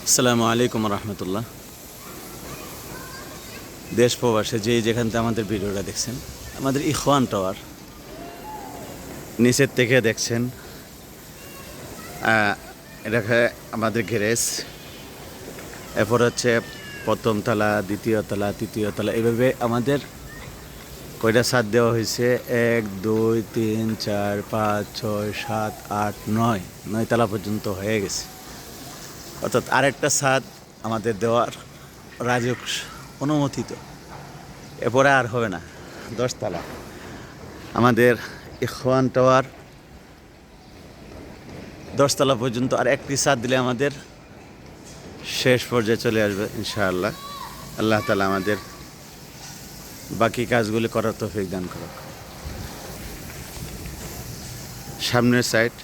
আসসালামু আলাইকুম রহমতুল্লাহ। দেশ প্রবাসে যেখান থেকে আমাদের ভিডিওটা দেখছেন, আমাদের ইখওয়ান টাওয়ার নিচের থেকে দেখছেন। এটা আমাদের গ্যারেজ। এরপর হচ্ছে প্রথম তলা, দ্বিতীয় তলা, তৃতীয় তলা, এভাবে আমাদের কয়টা ছাদ দেওয়া হয়েছে? 1, 2, 3, 4, 5, 6, 7, 8, 9 তলা পর্যন্ত হয়ে গেছে। অর্থাৎ আরেকটা ছাদ আমাদের দেওয়ার রাজুক অনুমোদিত। এরপরে আর হবে না। 10 তলা আমাদের ইখওয়ান টাওয়ার 10 তলা পর্যন্ত আর একটি ছাদ দিলে আমাদের শেষ পর্যায়ে চলে আসবে ইনশাআল্লাহ। আল্লাহ তাআলা আমাদের বাকি কাজগুলি করার তৌফিক দান করুক। সামনের সাইড